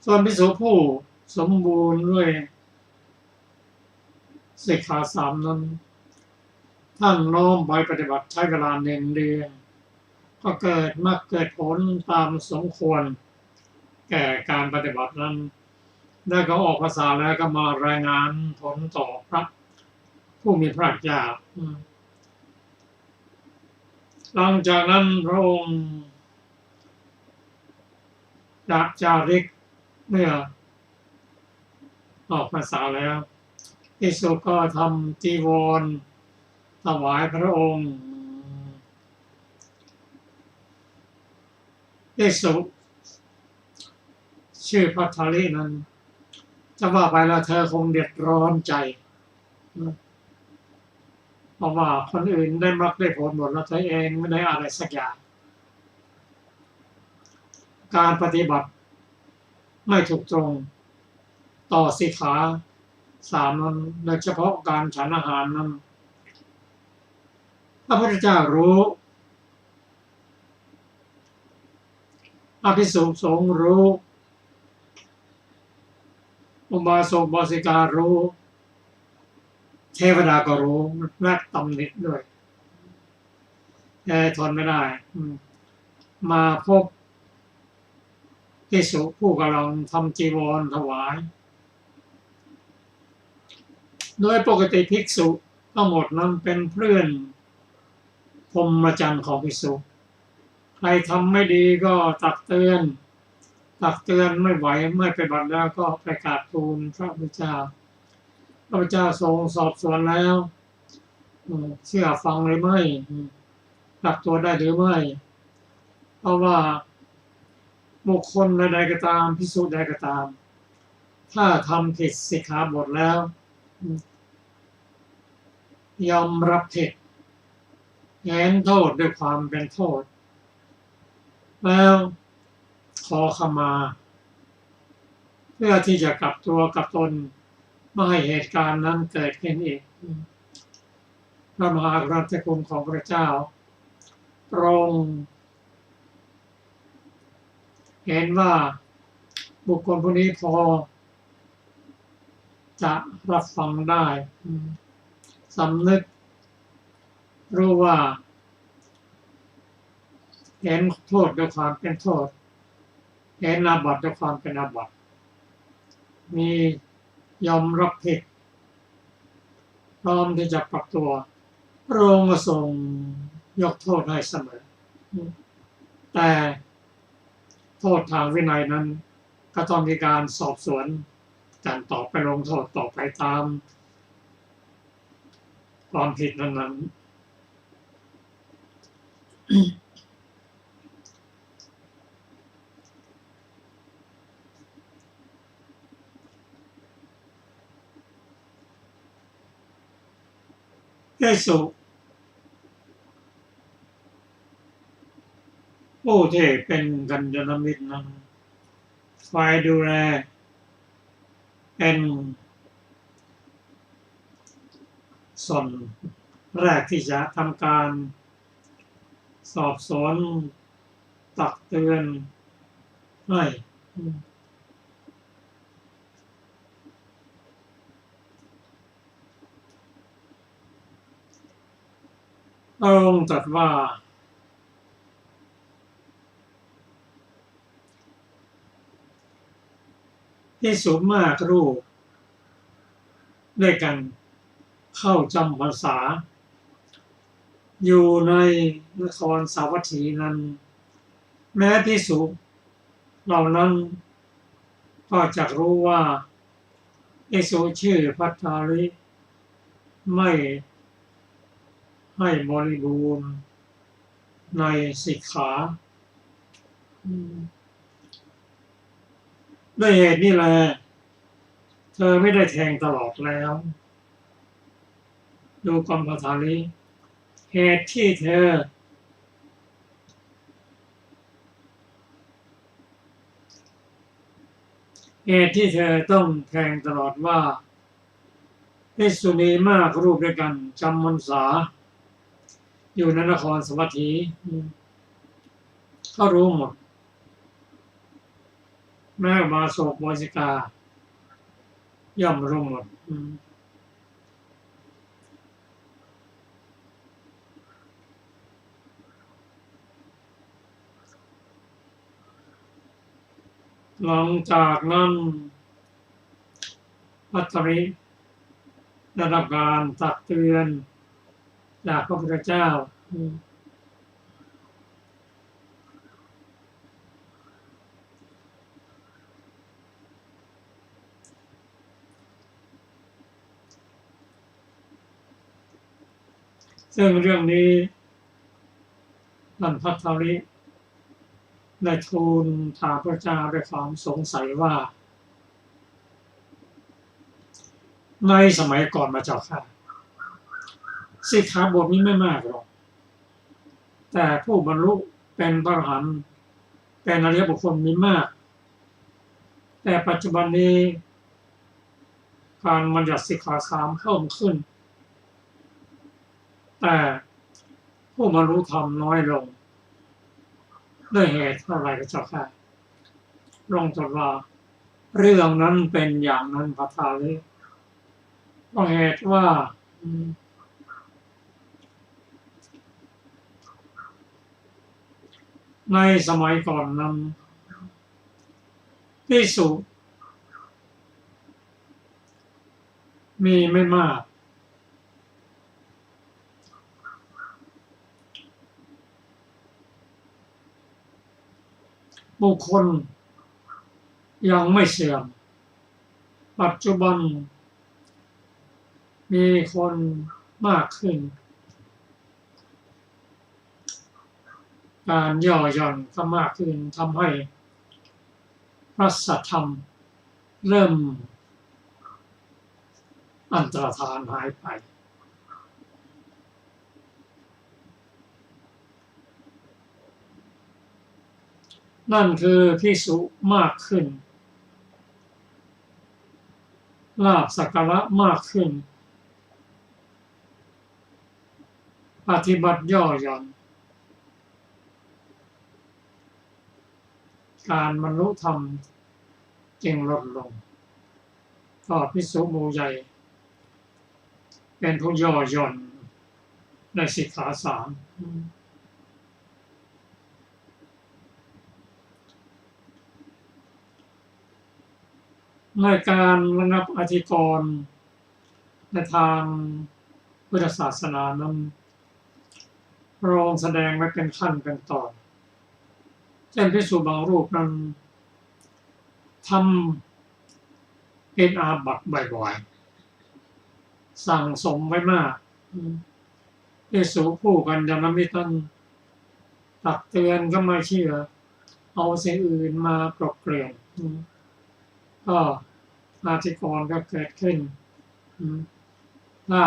ส่วนภิกษุผู้สมบูรณ์ด้วยสิกขา3นั้นท่านน้อมไปปฏิบัติใช้เวลา1 เดือนก็เกิดมรรคเกิดผลตามสมควรแก่การปฏิบัตินั้นได้ก็ออกภาษาแล้วก็มารายงานผลต่อพระผู้มีพระญาณหลังจากนั้นพระองค์จาริกเมื่อออกพรรษาแล้วภิกษุก็ทำจีวรถวายพระองค์ภิกษุชื่อภัททาลินั้นจะว่าไปแล้วเธอคงเดือดร้อนใจเพราะว่าคนอื่นได้มรรคได้ผลหมดแล้วเธอเองไม่ได้อะไรสักอย่างการปฏิบัติไม่ถูกตรงต่อสิกขา3นั้นโดยเฉพาะการฉันอาหารนั้นพระพุทธเจ้ารู้อภิสุสงฆ์รู้อุบาสกอุบาสิการู้เทวดาก็รู้และตำหนิด้วยทนไม่ได้มาพบภิกษุผู้กำลังทำจีวรถวายโดยปกติภิกษุทั้งหมดนั้นเป็นเพื่อนพรหมจรรย์ของภิกษุใครทำไม่ดีก็ตักเตือนไม่ไหวไม่ไปบัติแล้วก็ไปกราบทูลพระพุทธเจ้าพระพุทธเจ้าทรงสอบสวนแล้วเชื่อฟังหรือไม่ปรับตัวได้หรือไม่เพราะว่าบุคคลใดๆก็ตามภิกษุใดก็ตามถ้าทำผิดสิกขาบทแล้วยอมรับผิดเห็นโทษด้วยความเป็นโทษแล้วขอขมาเพื่อที่จะกลับตัวกลับตนไม่ให้เหตุการณ์นั้นเกิดขึ้นอีกพระมหากรุณาธิคุณของพระเจ้าทรงเห็นว่าบุคคลผู้นี้พอจะรับฟังได้สำนึกรู้ว่าเห็นโทษด้วยความเป็นโทษเห็นอาบัติด้วยความเป็นอาบัติมียอมรับผิดพร้อมที่จะปรับตัวพระองค์ทรงยกโทษให้เสมอแต่โทษทางวินัยนั้นก็ต้องมีการสอบสวนการต่อไปลงโทษต่อไปตามความผิดนั้นภิกษุผู้ที่เป็นกัลยาณมิตรนั้นฝ่ายดูแลเป็นส่วนแรกที่จะทำการสอบสวนตักเตือนให้พระองค์ตรัสว่าภิกษุมากรูปด้วยกันเข้าจำพรรษาอยู่ในนครสาวัตถีนั้นแม้ภิกษุเหล่านั้นก็จะรู้ว่าภิกษุชื่อภัททาลิไม่ให้บริบูรณ์ในสิกขาด้วยเหตุนี้แหละเธอไม่ได้แทงตลอดแล้ว ดูกรรมฐานนี้เหตุที่เธอต้องแทงตลอดว่าภิกษุณีมากรูปด้วยกันจำพรรษาอยู่ในนครสวัสดีเขารู้หมดแม่มาโศกวสิกาย่อมรู้หมดหลังจากนั้นพัทริได้รับการตักเตือนจากพระพุทธเจ้าซึ่งเรื่องนี้ท่านพัทริได้ทูลถามพระเจ้าด้วยความสงสัยว่าในสมัยก่อนมาเจ้าค่ะสิกขาบทนี้ไม่มากหรอกแต่ผู้บรรลุเป็นพระอรหันต์เป็นอริยบุคคลมีมากแต่ปัจจุบันนี้การบัญญัติสิกขาสามเพิ่มขึ้นแต่ผู้บรรลุธรรมน้อยลงด้วยเหตุอะไรพระเจ้าค่ะลงตรัสว่าเรื่องนั้นเป็นอย่างนั้นพระทาลิเพราะเหตุว่าในสมัยก่อนนั้นภิกษุมีไม่มากบุคคลยังไม่เสื่อมปัจจุบันมีคนมากขึ้นการย่อหย่อนก็มากขึ้นทำให้พระสัทธรรมเริ่มอันตรธานหายไปนั่นคือภิกษุมากขึ้นลาภสักการะมากขึ้นปฏิบัติย่อหย่อนการบรรลุธรรมจึงลดลงก็ภิกษุหมู่ใหญ่เป็นผู้ย่อหย่อนในสิกขาสามในการระงับอธิกรณ์ในทางพุทธศาสนานั้นพระองค์แสดงไว้เป็นขั้นเป็นตอนเช่นภิกษุบางรูปนั้นทำเป็นอาบัติบ่อยๆสั่งสมไว้มากภิกษุผู้กัลยาณมิตรนั้นตักเตือนก็ไม่เชื่อเอาสิ่งอื่นมากลบเกลื่อนก็อธิกรณ์ก็เกิดขึ้นถ้า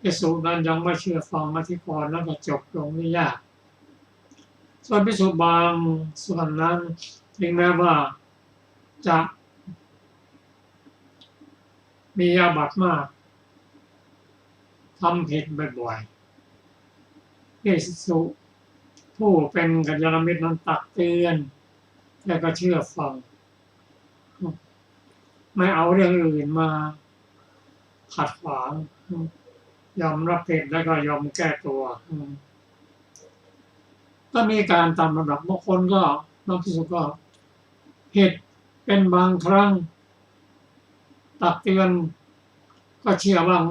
ภิกษุนั้นยังไม่เชื่อฟังอธิกรณ์แล้วก็จบลงไม่ยากส่วนภิกษุบางส่วนนั้นถึงแม้ว่าจะมีอาบัติมากทำผิดบ่อยๆภิกษุผู้เป็นกัลยาณมิตรนั้นตักเตือนแล้วก็เชื่อฟังไม่เอาเรื่องอื่นมาขัดขวางยอมรับผิดแล้วก็ยอมแก้ตัวก็มีการตามระดับบางคนก็บางภิกษุก็ผิดเป็นบางครั้งตักเตือนก็เชื่อบ้าง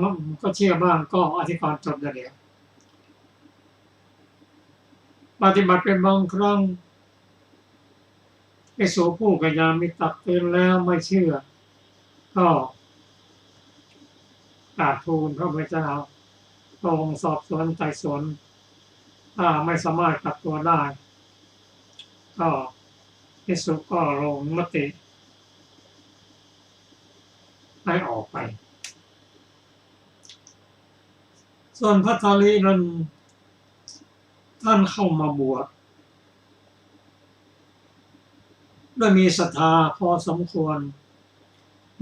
ก็อธิกรณ์จบได้แล้วปฏิบัติเป็นบางครั้งภิกษุผู้กัลยาณมิตรตักเตือนแล้วไม่เชื่อก็กราบทูลพระพุทธเจ้าพระองค์สอบสวนไต่สวนถ้าไม่สามารถกลับตัวได้ก็ภิกษุก็ลงมติให้ออกไป ส่วนพระทาลีนั้นท่านเข้ามาบวชด้วยมีศรัทธาพอสมควร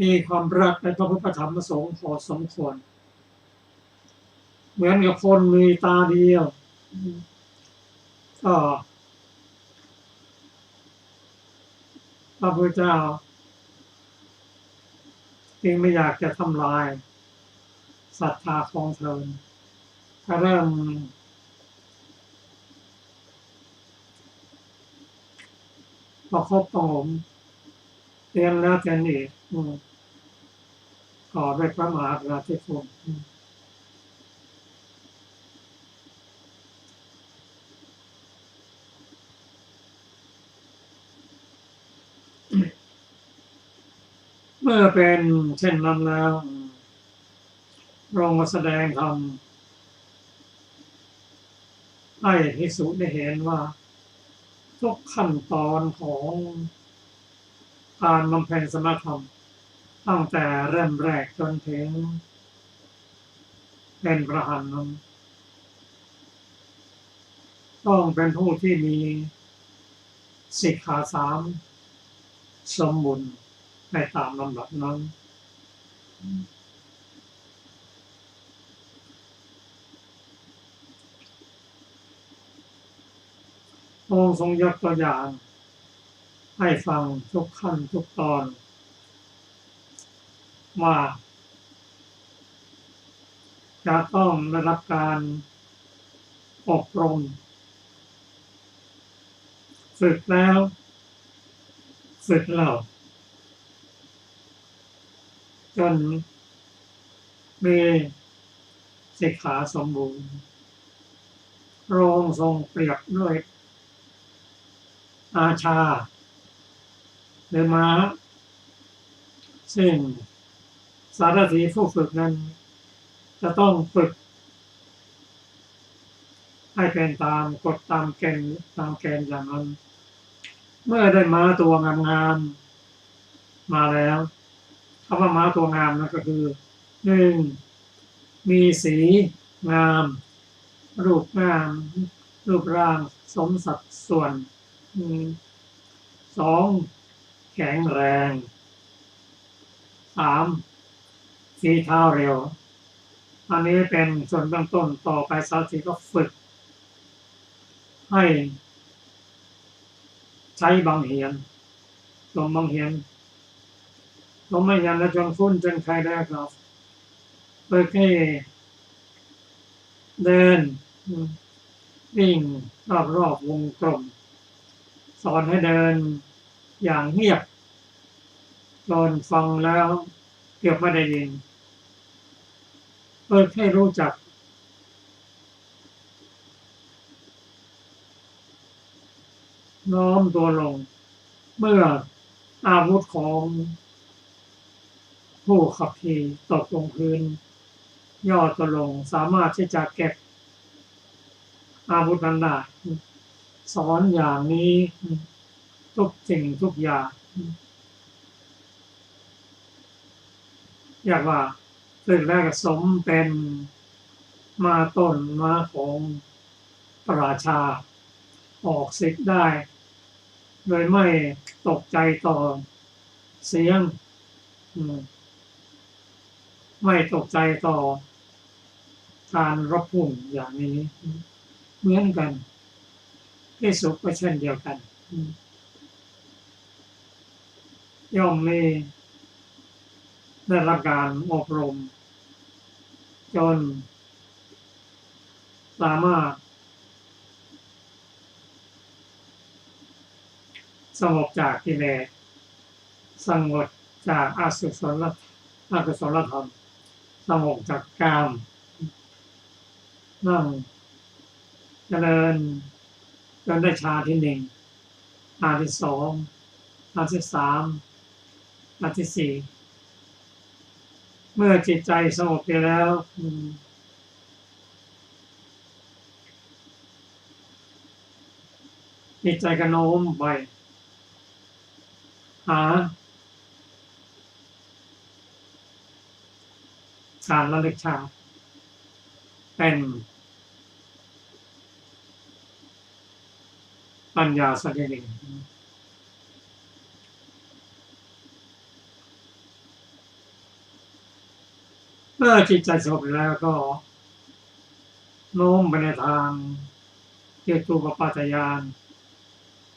มีความรักในพระพุทธธรรมพระสงฆ์พอสมควรเหมือนกับคนมีตาเดียวก็พระพุทธเจ้าจึงไม่อยากจะทำลายศรัทธาของเธอก็เริ่มประคบประหงมเตือนแล้วเตือนอีกขอด้วยพระมหากรุณาธิคุณเมื่อเป็นเช่นนั้นแล้วพระองค์แสดงธรรมให้ภิกษุได้เห็นว่าทุกขั้นตอนของการบำเพ็ญสมณธรรมตั้งแต่เริ่มแรกจนถึงเป็นพระอรหันต์นั้นต้องเป็นผู้ที่มีสิกขาสามสมบูรณ์ในตามลำดับนั้นองค์ทรงยกตัวอย่างให้ฟังทุกขั้นทุกตอนว่าจะต้องได้รับการอบรมฝึกแล้วฝึกเล่าจนมีสิกขาสมบูรณ์พระองค์ทรงเปรียบด้วยอาชาหรือม้าซึ่งสารถีผู้ฝึกนั้นจะต้องฝึกให้เป็นตามกฎตามเกณฑ์อย่างนั้นเมื่อได้ม้าตัวงามๆมาแล้วคำว่าม้าตัวงามนั่นก็คือหนึ่งมีสีงามรูปงามรูปร่างสมสัดส่วนสองแข็งแรงสามฝีเท้าเร็วอันนี้เป็นส่วนเบื้องต้นต่อไปสารถีก็ฝึกให้ใช้บังเหียนลมบังเหียนลมไม่ยันและจนฟุ้นจนใครได้ครับฝึกให้เดินวิ่งรอบวงกลมสอนให้เดินอย่างเงียบตอนฟังแล้วเกือบไม่ได้ยินฝึกให้รู้จักน้อมตัวลงเมื่ออาวุธของผู้ขับขี่ตกลงพื้นย่อตัวลงสามารถที่จะเก็บอาวุธนั้นได้สอนอย่างนี้ทุกสิ่งทุกอย่างอยากว่าฝึกได้ก็สมเป็นมาต้นมาของพระราชาออกศึกได้โดยไม่ตกใจต่อเสียงไม่ตกใจต่อการรบพุ่งอย่างนี้เหมือนกันภิกษุก็เช่นเดียวกันย่อมมีได้รับการอบรมจนสามารถสงบจากกิเลสสงบจากอกุศลธรรมสงบจากกามนั่งเจริญจนได้ฌานที่หนึ่งฌานที่สองฌานที่สามฌานที่สี่เมื่อจิตใจสงบไปแล้วจิตใจก็โน้มไปหาการระลึกชาติไป เป็นปัญญาสัจจิเมื่อจิตใจสงบแล้วก็โน้มไปในทางเจตุปปาตญาณ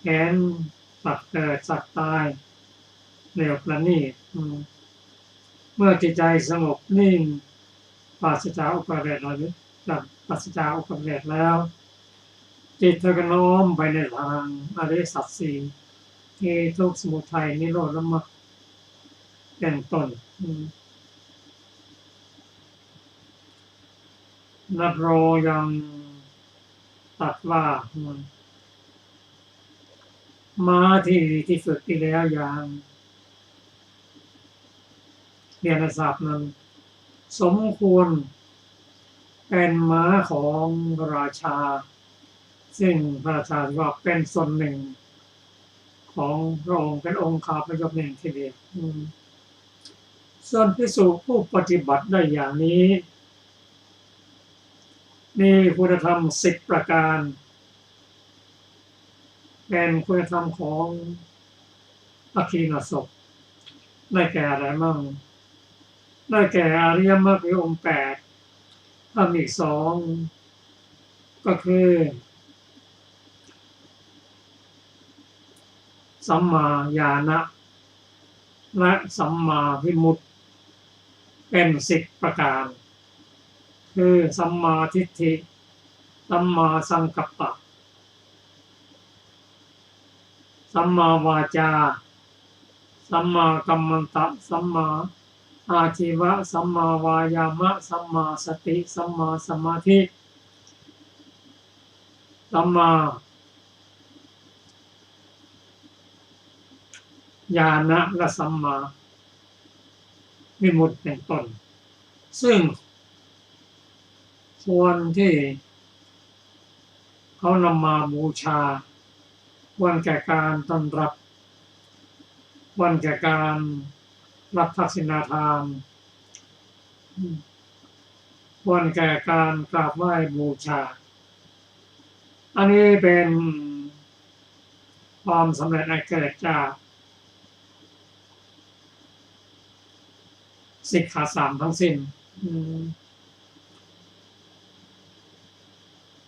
เห็นสัตว์เกิดสัตว์ตายเร็วประณีตเมื่อจิตใจสงบนิ่งปราศจากอุปาทานจากปราศจากอุปาทานแล้วจิตก็โน้มไปในทางอริยสัจสี่ที่ทุกข์สมุทัยนิโรธและมรรคเป็นต้นนับโรยังตัดว่าม้าที่ดีที่สุดที่แล้วอย่างเรียนศัพท์นั้นสมควรเป็นม้าของราชาซึ่งพระราชาว่าเป็นส่วนหนึ่งของพระองค์เป็นองค์ข้าพยศหนึ่งทีเดียวส่วนภิกษุผู้ปฏิบัติได้อย่างนี้มีคุณธรรม10ประการเป็นคุณธรรมของอคีนศพได้แก่อะไรมั่งได้แก่อริยมรรคองค์8ถ้ามีอีก2ก็คือสัมมาญาณะและสัมมาวิมุตติเป็น10ประการคือสัมมาทิฏฐิสัมมาสังกัปปะสัมมาวาจาสัมมากัมมันตะสัมมาอาชีวะสัมมาวายามะสัมมาสติสัมมาสมาธิสัมมาญาณะและสัมมาวิมุตติเป็นต้นซึ่งควรที่เขานำมาบูชาควรแก่การต้อนรับควรแก่การรับทักษิณาทานควรแก่การกราบไหว้บูชาอันนี้เป็นความสำเร็จอันเกิดจากสิกขา3ทั้งสิ้น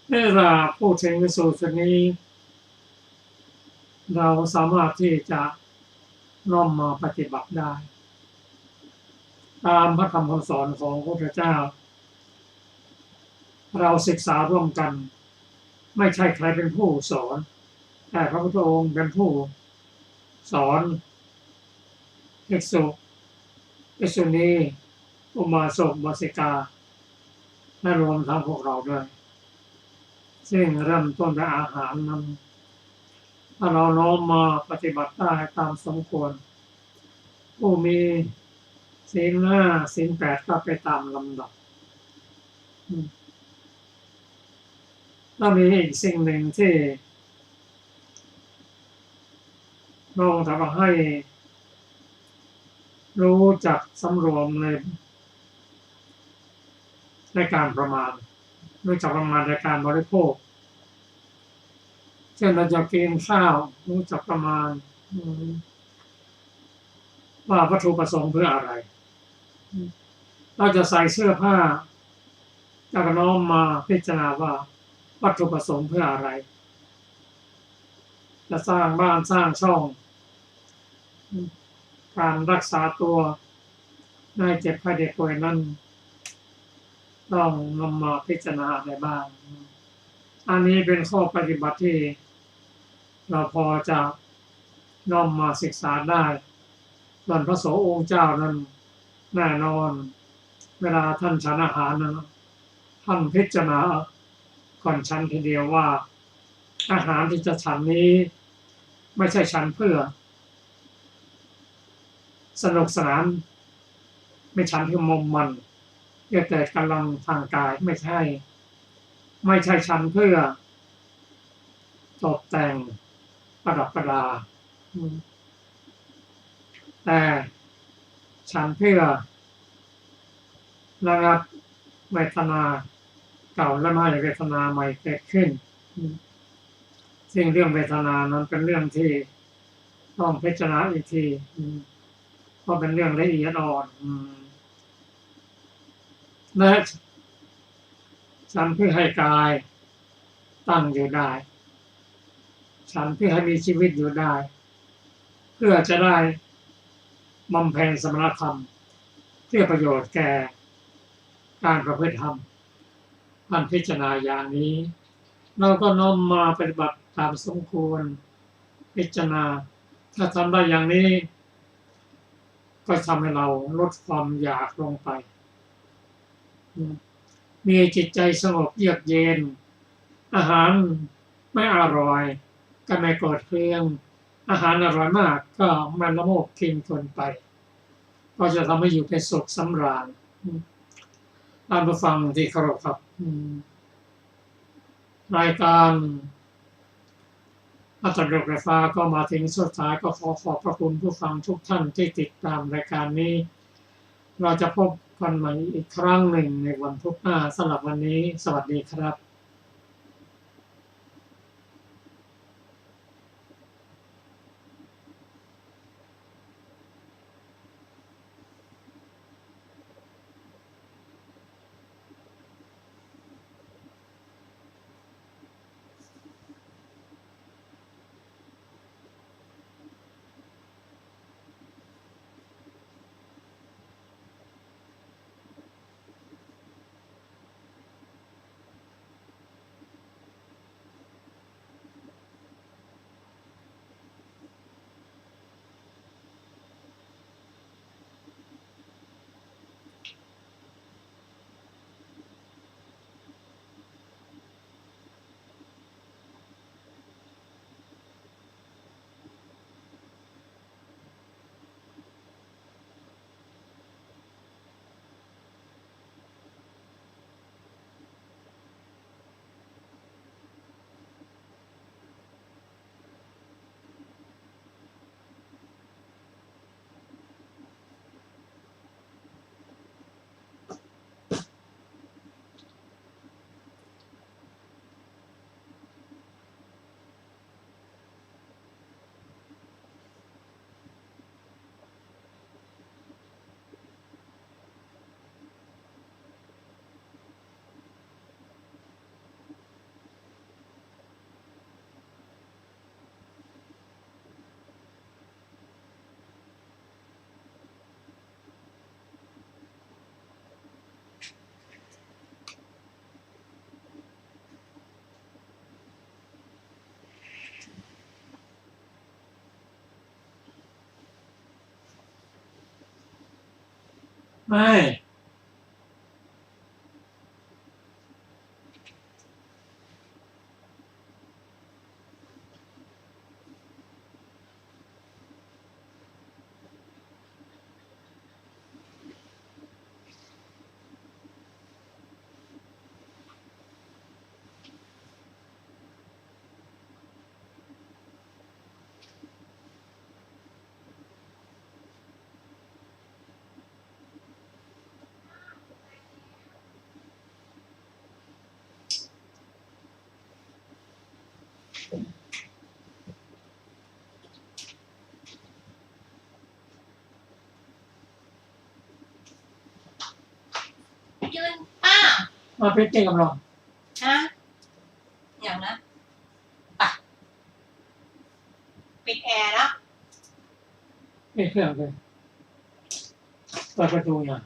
เมื่อเราพูดถึงวิสูตรนี้เราสามารถที่จะน้อมมาปฏิบัติได้ตามพระคำสอนของพระพุทธเจ้าเราศึกษาร่วมกันไม่ใช่ใครเป็นผู้สอนแต่พระพุทธองค์เป็นผู้สอนภิกษุภิกษุณีอุบาสกอุบาสิกาและรวมทั้งพวกเราด้วยซึ่งเริ่มต้นด้วยอาหารนั้นถ้าเราน้อมมาปฏิบัติได้ตามสมควรผู้มีศีล5ศีล8ก็ไปตามลำดับแล้วมีอีกสิ่งหนึ่งที่พระองค์ทำให้รู้จักสำรวมในการประมาณรู้จักประมาณในการบริโภคเช่นเราจะกินข้าวรู้จักประมาณว่าวัตถุประสงค์เพื่ออะไรเราจะใส่เสื้อผ้าจะน้อมมาพิจารณาว่าวัตถุประสงค์เพื่ออะไรจะสร้างบ้านสร้างช่องการรักษาตัวได้เจ็บไข้ได้ป่วยนั้นต้องนำมาพิจารณาอะไรบ้างอันนี้เป็นข้อปฏิบัติที่เราพอจะน้อมมาศึกษาได้ส่วนพระโสองค์เจ้านั้นแน่นอนเวลาท่านฉันอาหารนั้นท่านพิจารณาก่อนฉันทีเดียวว่าอาหารที่จะฉันนี้ไม่ใช่ฉันเพื่อสนุกสนานไม่ฉันเพื่อมอมมันเพื่อแต่กำลังทางกายไม่ใช่ฉันเพื่อตกแต่งประดับประดาแต่ฉันเพื่อระงับเวทนา เก่าและไม่ให้เวทนาใหม่เกิดขึ้นซึ่งเรื่องเวทนานั้นเป็นเรื่องที่ต้องพิจารณาอีกทีเพราะเป็นเรื่องละเอียดอ่อนและฉันเพื่อให้กายตั้งอยู่ได้ฉันเพื่อให้มีชีวิตอยู่ได้เพื่อจะได้บำเพ็ญสมณธรรมเพื่อประโยชน์แก่การประพฤติธรรมท่านพิจารณาอย่างนี้เราก็น้อมมาปฏิบัติตามสมควรพิจารณาถ้าทำได้อย่างนี้ก็ทำให้เราลดความอยากลงไปมีจิตใจสงบเยือกเย็นอาหารไม่อร่อยก็ไม่โกรธเคืองอาหารอร่อยมากก็ไม่ละโมบกินเกินไปก็จะทำให้อยู่เป็นสุขสำราญท่านผู้ฟังที่เคารพครับรายการอัตรดกไฟฟ้าก็มาถึงสุดท้ายก็ขอบพระคุณผู้ฟังทุกท่านที่ติดตามรายการนี้เราจะพบกันใหม่อีกครั้งหนึ่งในวันพุธหน้าสำหรับวันนี้สวัสดีครับไม่ยืนป้ามาเป็นเก่งกับเราฮะอย่างนะไปปิดแอร์แล้วไม่เครื่องเลยเปิดประตูอย่าง